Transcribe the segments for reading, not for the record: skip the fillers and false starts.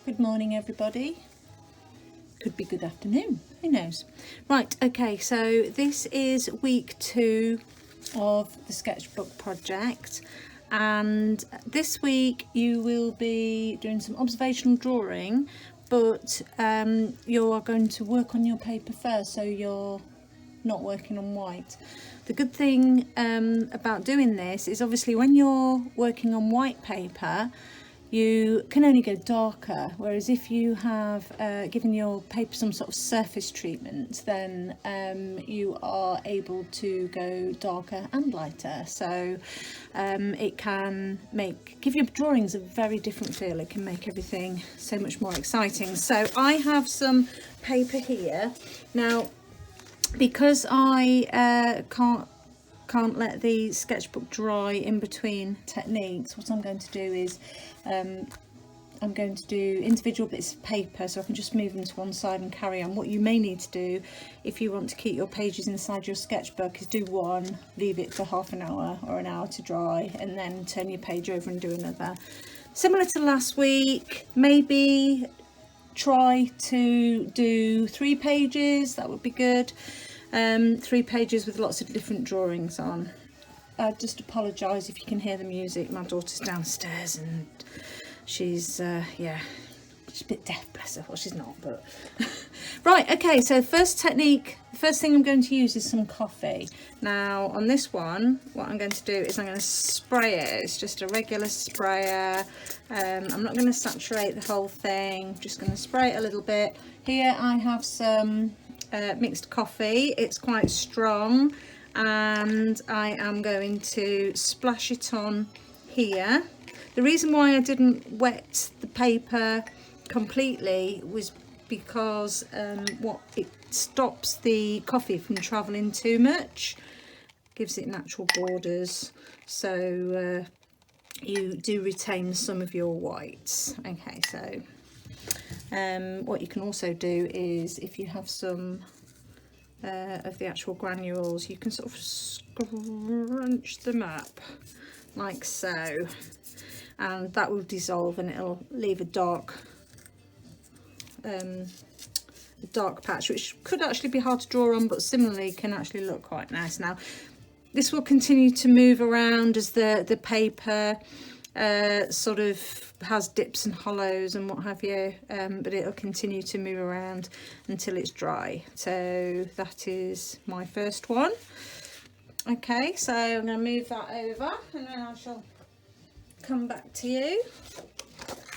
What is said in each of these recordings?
Good morning, everybody. Could be good afternoon, who knows. Right, okay, so this is week 2 of the sketchbook project, and this week you will be doing some observational drawing, but you are going to work on your paper first, so you're not working on white. The good thing about doing this is obviously when you're working on white paper you can only go darker, whereas if you have given your paper some sort of surface treatment, then you are able to go darker and lighter, so it can give your drawings a very different feel. It can make everything so much more exciting. So I have some paper here now, because I can't let the sketchbook dry in between techniques. What I'm going to do is I'm going to do individual bits of paper so I can just move them to one side and carry on. What you may need to do if you want to keep your pages inside your sketchbook is do one, leave it for half an hour or an hour to dry, and then turn your page over and do another. Similar to last week, maybe try to do 3 pages, that would be good. 3 pages with lots of different drawings on. I just apologise if you can hear the music. My daughter's downstairs and she's yeah, she's a bit deaf, bless her. Well, she's not, but right, okay, so first technique, the first thing I'm going to use is some coffee. Now on this one, what I'm going to do is I'm going to spray it. It's just a regular sprayer. I'm not going to saturate the whole thing, I'm just going to spray it a little bit. Here I have some mixed coffee. It's quite strong, and I am going to splash it on here. The reason why I didn't wet the paper completely was because it stops the coffee from travelling too much, gives it natural borders, so you do retain some of your whites. Okay, so what you can also do is, if you have some of the actual granules, you can sort of scrunch them up like so, and that will dissolve and it'll leave a dark patch, which could actually be hard to draw on, but similarly can actually look quite nice. Now this will continue to move around as the paper sort of has dips and hollows and what have you, but it'll continue to move around until it's dry. So that is my first one. Okay, so I'm going to move that over and then I shall come back to you.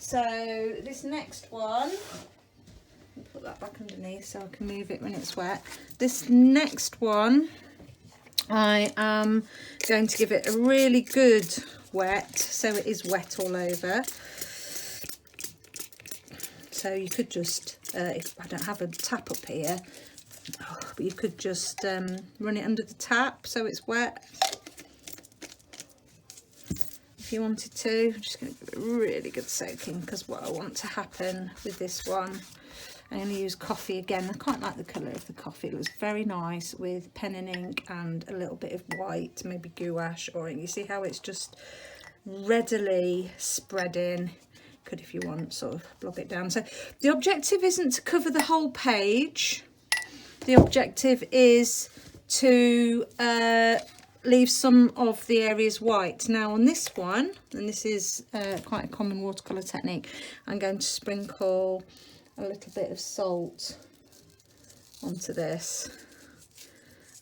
So this next one, I'll put that back underneath so I can move it when it's wet. This next one, I am going to give it a really good wet, so it is wet all over. So you could just, if I don't have a tap up here, but you could just run it under the tap so it's wet if you wanted to. I'm just going to give it a really good soaking, because what I want to happen with this one, I'm going to use coffee again. I quite like the colour of the coffee. It looks very nice with pen and ink and a little bit of white, maybe gouache, or you see how it's just readily spreading. Could, if you want, sort of blob it down. So the objective isn't to cover the whole page. The objective is to leave some of the areas white. Now on this one, and this is quite a common watercolour technique, I'm going to sprinkle a little bit of salt onto this,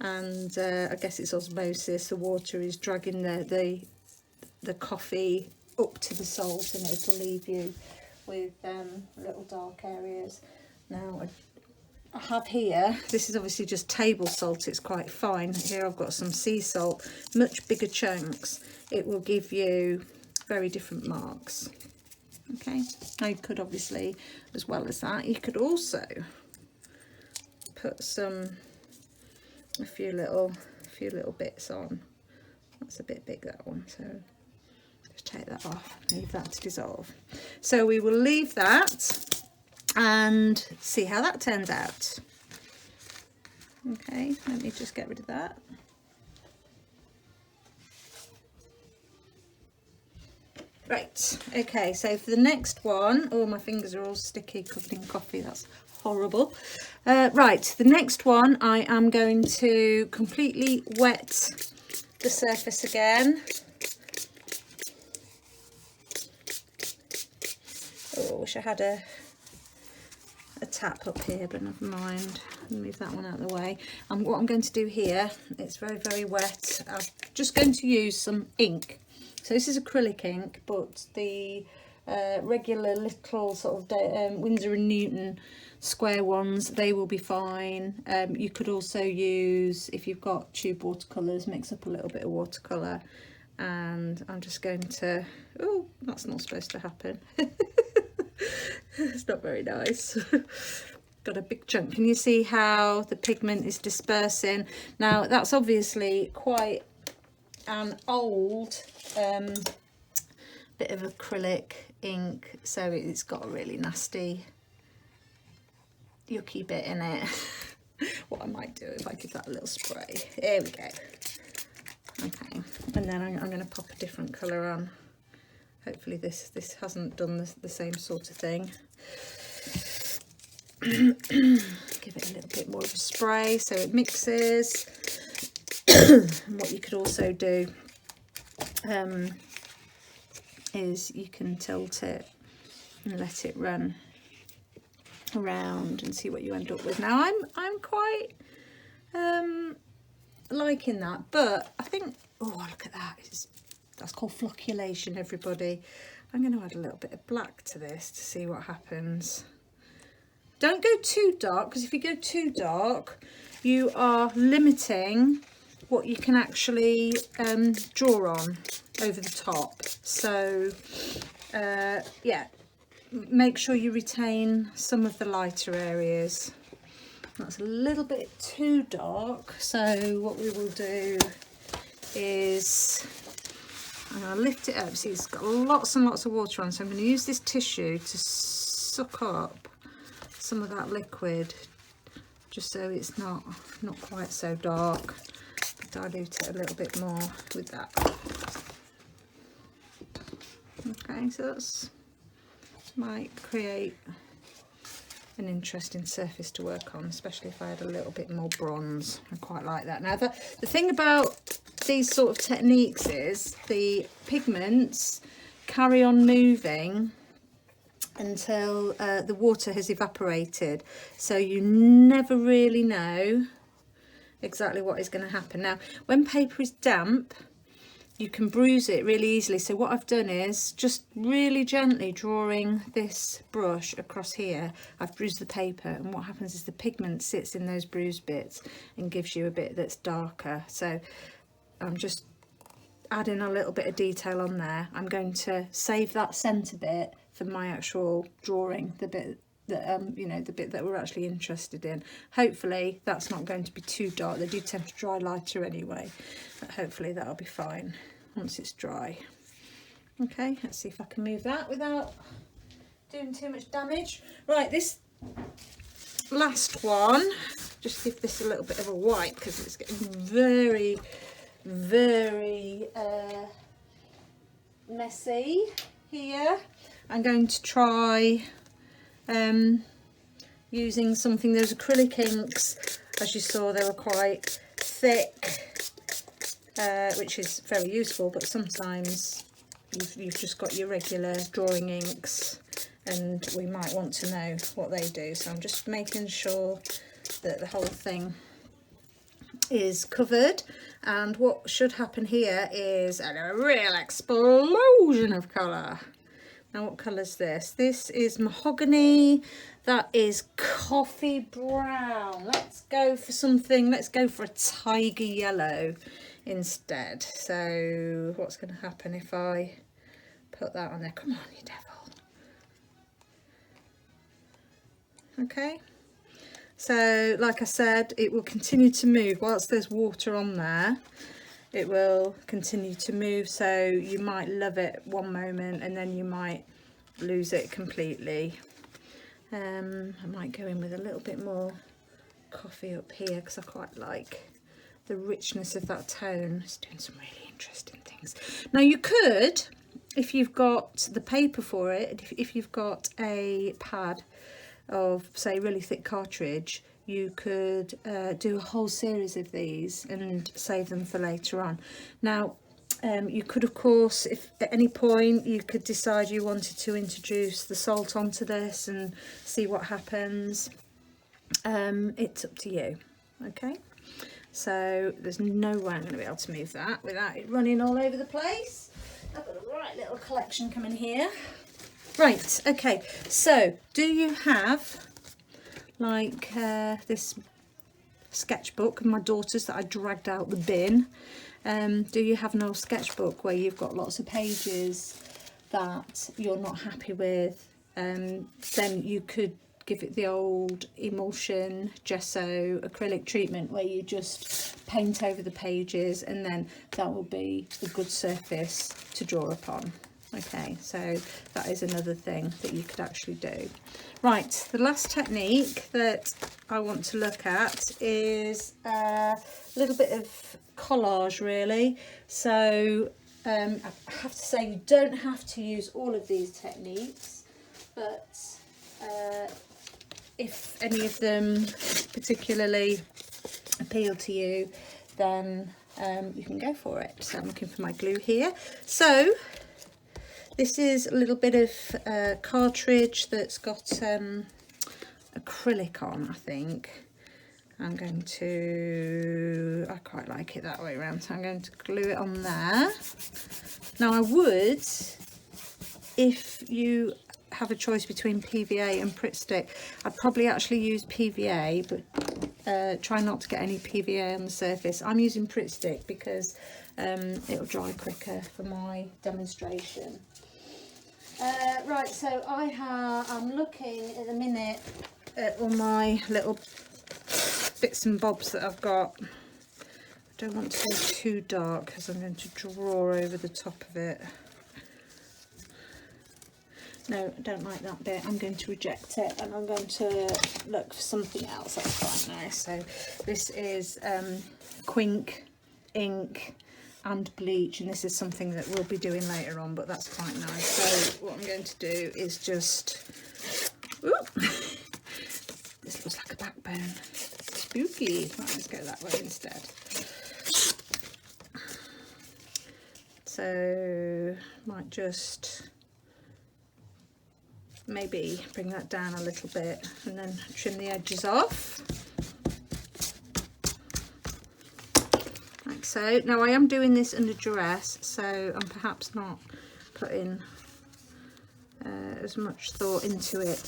and I guess it's osmosis. The water is dragging the coffee up to the salt, and it'll leave you with little dark areas. Now I have here, this is obviously just table salt, it's quite fine. Here I've got some sea salt, much bigger chunks. It will give you very different marks. Okay, now you could obviously, as well as that, you could also put a few little bits on. That's a bit big, that one, so just take that off, leave that to dissolve. So we will leave that and see how that turns out. Okay, let me just get rid of that. Right, okay, so for the next one, oh, my fingers are all sticky, covered in coffee, that's horrible. Right, the next one I am going to completely wet the surface again. Oh, I wish I had a tap up here, but never mind. Move that one out of the way. And what I'm going to do here, it's very, very wet. I'm just going to use some ink. So this is acrylic ink, but the regular little sort of Winsor & Newton square ones, they will be fine. You could also use, if you've got tube watercolours, mix up a little bit of watercolour. And I'm just going to, oh, that's not supposed to happen. It's not very nice. Got a big chunk. Can you see how the pigment is dispersing? Now that's obviously quite an old bit of acrylic ink, so it's got a really nasty yucky bit in it. What I might do if I give that a little spray. There we go. Okay, and then I'm going to pop a different colour on. Hopefully this hasn't done the same sort of thing. Give it a little bit more of a spray so it mixes. And what you could also do is you can tilt it and let it run around and see what you end up with. Now I'm quite liking that, but I think, oh, look at that, that's called flocculation, everybody. I'm going to add a little bit of black to this to see what happens. Don't go too dark, because if you go too dark you are limiting what you can actually draw on over the top. So yeah, make sure you retain some of the lighter areas. That's a little bit too dark, so what we will do is I'm going to lift it up. See, it's got lots and lots of water on, so I'm going to use this tissue to suck up some of that liquid, just so it's not quite so dark. Dilute it a little bit more with that. Okay, so that's might create an interesting surface to work on, especially if I had a little bit more bronze. I quite like that. Now the thing about these sort of techniques is the pigments carry on moving until the water has evaporated, so you never really know exactly what is going to happen. Now when paper is damp you can bruise it really easily, so what I've done is just really gently drawing this brush across here. I've bruised the paper, and what happens is the pigment sits in those bruised bits and gives you a bit that's darker. So I'm just adding a little bit of detail on there. I'm going to save that centre bit for my actual drawing, the bit that you know, the bit that we're actually interested in. Hopefully that's not going to be too dark. They do tend to dry lighter anyway, but hopefully that'll be fine once it's dry. Okay, let's see if I can move that without doing too much damage. Right, this last one, just give this a little bit of a wipe because it's getting very, very messy here. I'm going to try using something, those acrylic inks, as you saw, they were quite thick, which is very useful, but sometimes you've just got your regular drawing inks and we might want to know what they do. So I'm just making sure that the whole thing is covered, and what should happen here is a real explosion of colour. Now what colour is this? This is mahogany, that is coffee brown. Let's go for something, let's go for a tiger yellow instead. So what's going to happen if I put that on there? Come on, you devil. Okay, so like I said, it will continue to move whilst there's water on there. It will continue to move, so you might love it one moment and then you might lose it completely. I might go in with a little bit more coffee up here because I quite like the richness of that tone. It's doing some really interesting things. Now you could if you've got the paper for it, if you've got a pad of, say, really thick cartridge, you could do a whole series of these and save them for later on. Now, you could, of course, if at any point you could decide you wanted to introduce the salt onto this and see what happens, it's up to you. Okay, so there's no way I'm going to be able to move that without it running all over the place. I've got a right little collection coming here. Right, okay, so do you have like this sketchbook of my daughter's that I dragged out the bin? Do you have an old sketchbook where you've got lots of pages that you're not happy with? Then you could give it the old emulsion, gesso, acrylic treatment where you just paint over the pages, and then that will be a good surface to draw upon. Okay, so that is another thing that you could actually do. Right, the last technique that I want to look at is a little bit of collage, really. So I have to say, you don't have to use all of these techniques, but if any of them particularly appeal to you, then you can go for it. So I'm looking for my glue here. So this is a little bit of cartridge that's got acrylic on, I think. I'm going to, I quite like it that way around, so I'm going to glue it on there. Now I would, if you have a choice between PVA and Pritt stick, I'd probably actually use PVA, but try not to get any PVA on the surface. I'm using Pritt stick because it'll dry quicker for my demonstration. Right, so I'm looking at the minute at all my little bits and bobs that I've got. I don't want to go too dark because I'm going to draw over the top of it. No, I don't like that bit. I'm going to reject it and I'm going to look for something else that's quite nice. So this is Quink ink and bleach, and this is something that we'll be doing later on, but that's quite nice. So what I'm going to do is just, this looks like a backbone. Spooky. Right, let's go that way instead. So might just maybe bring that down a little bit and then trim the edges off. Like so. Now I am doing this under duress, so I'm perhaps not putting as much thought into it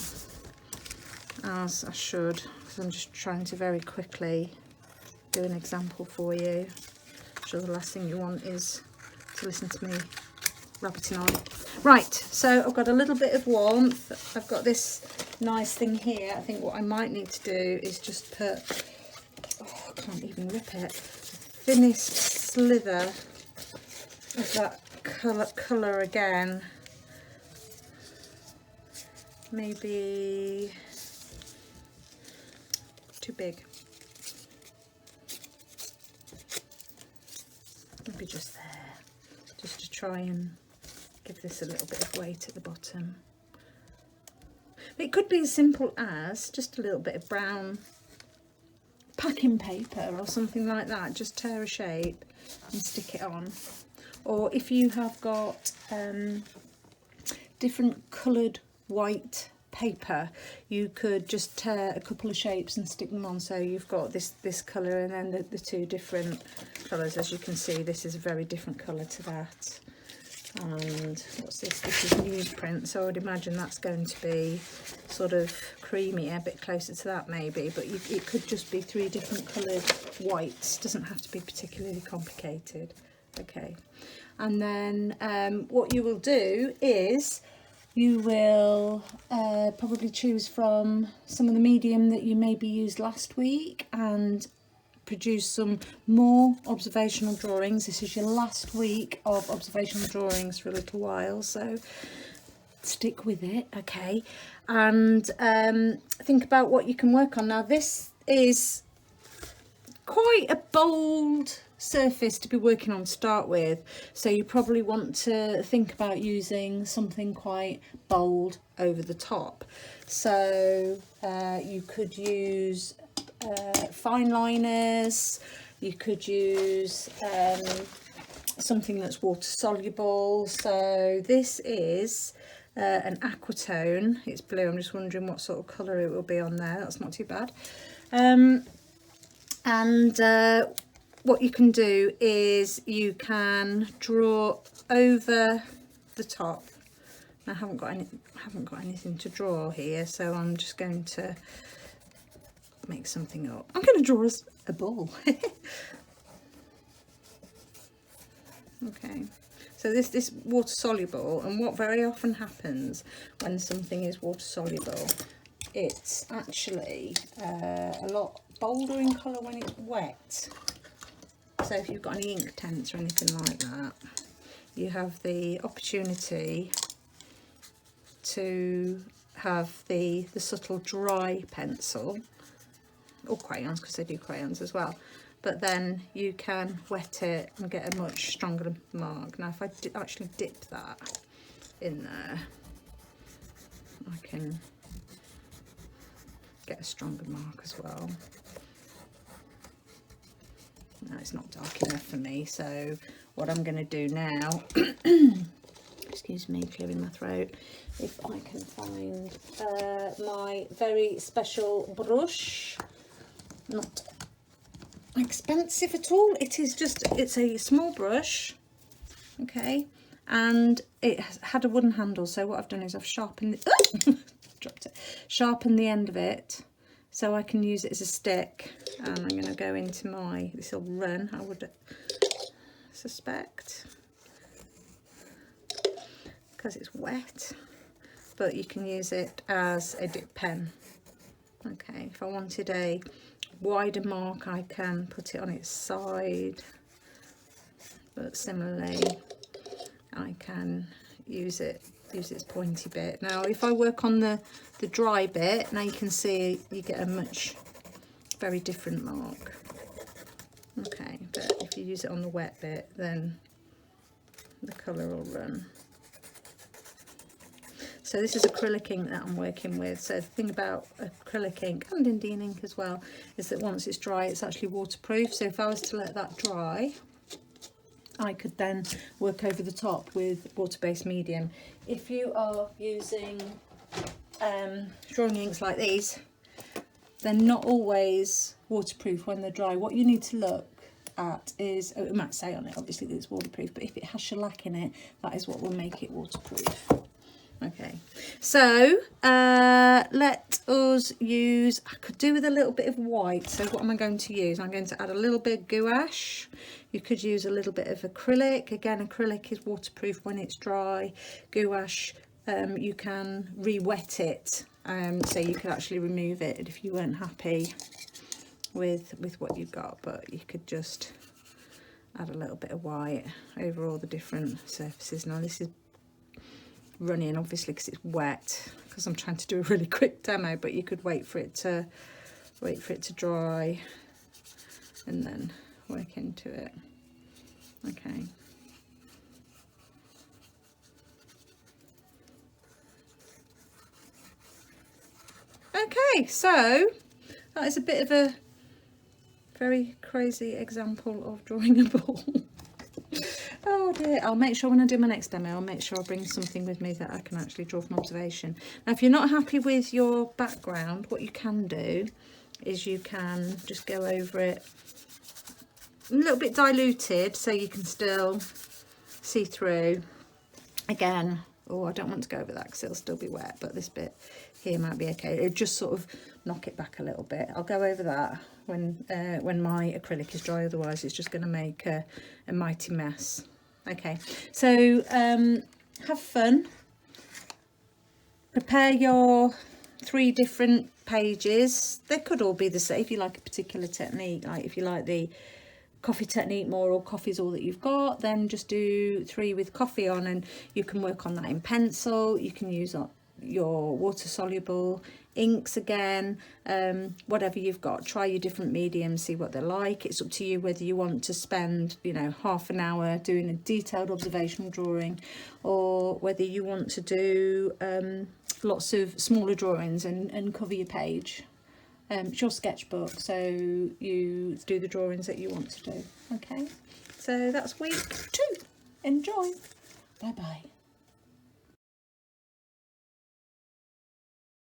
as I should, because I'm just trying to very quickly do an example for you. I'm sure the last thing you want is to listen to me rabbiting on. Right, so I've got a little bit of warmth. I've got this nice thing here. I think what I might need to do is just put, oh, I can't even rip it, the thinnest slither of that colour again. Maybe too big. Maybe just there, just to try and give this a little bit of weight at the bottom. It could be as simple as just a little bit of brown packing paper or something like that. Just tear a shape and stick it on. Or if you have got different coloured white paper, you could just tear a couple of shapes and stick them on, so you've got this colour and then the two different colours. As you can see, this is a very different colour to that. And what's this? This is newsprint, so I would imagine that's going to be sort of creamy, a bit closer to that maybe, but it could just be three different coloured whites. Doesn't have to be particularly complicated. Okay, and then what you will do is you will probably choose from some of the medium that you maybe used last week and produce some more observational drawings. This is your last week of observational drawings for a little while, so stick with it, okay? And think about what you can work on. Now this is quite a bold surface to be working on to start with, so you probably want to think about using something quite bold over the top. So you could use fine liners, you could use something that's water soluble. So this is an aquatone, it's blue. I'm just wondering what sort of colour it will be on there. That's not too bad. What you can do is you can draw over the top. I haven't got anything to draw here, so I'm just going to make something up. I'm going to draw a ball. Okay, so this water soluble, and what very often happens when something is water soluble, it's actually a lot bolder in colour when it's wet. So if you've got any ink tents or anything like that, you have the opportunity to have the subtle dry pencil, or crayons, because they do crayons as well, but then you can wet it and get a much stronger mark. Now if I actually dip that in there, I can get a stronger mark as well. No, it's not dark enough for me, so what I'm going to do now, excuse me, clearing my throat, if I can find my very special brush, not expensive at all, it's a small brush, okay, and it had a wooden handle, so what I've done is I've sharpened sharpened the end of it so I can use it as a stick, and I'm going to go into this will run, I would suspect, because it's wet, but you can use it as a dip pen. Okay, if I wanted a wider mark, I can put it on its side, but similarly I can use its pointy bit. Now if I work on the dry bit, now you can see you get a very different mark. Okay, but if you use it on the wet bit, then the colour will run. So this is acrylic ink that I'm working with. So the thing about acrylic ink, and Indian ink as well, is that once it's dry, it's actually waterproof. So if I was to let that dry, I could then work over the top with water-based medium. If you are using drawing inks like these, they're not always waterproof when they're dry. What you need to look at is, it might say on it obviously that it's waterproof, but if it has shellac in it, that is what will make it waterproof. Okay, so let us use, I could do with a little bit of white. So what am I going to use? I'm going to add a little bit of gouache. You could use a little bit of acrylic. Again, acrylic is waterproof when it's dry. Gouache, you can re-wet it, so you could actually remove it if you weren't happy with what you've got, but you could just add a little bit of white over all the different surfaces. Now this is running obviously because it's wet, because I'm trying to do a really quick demo, but you could wait for it to dry and then work into it. Okay, so that is a bit of a very crazy example of drawing a ball. Oh dear, I'll make sure when I do my next demo, I'll make sure I bring something with me that I can actually draw from observation. Now if you're not happy with your background, what you can do is you can just go over it a little bit diluted so you can still see through. Again, oh, I don't want to go over that because it'll still be wet, but this bit here might be okay. It'll just sort of knock it back a little bit. I'll go over that when my acrylic is dry, otherwise it's just going to make a mighty mess. Okay, so have fun. Prepare your 3 different pages. They could all be the same if you like a particular technique, like if you like the coffee technique more, or coffee's all that you've got, then just do 3 with coffee on, and you can work on that in pencil. You can use your water soluble inks again, whatever you've got. Try your different mediums, see what they're like. It's up to you whether you want to spend, you know, half an hour doing a detailed observational drawing, or whether you want to do lots of smaller drawings and cover your page. It's your sketchbook, so you do the drawings that you want to do. Okay, so that's week 2. Enjoy. Bye bye.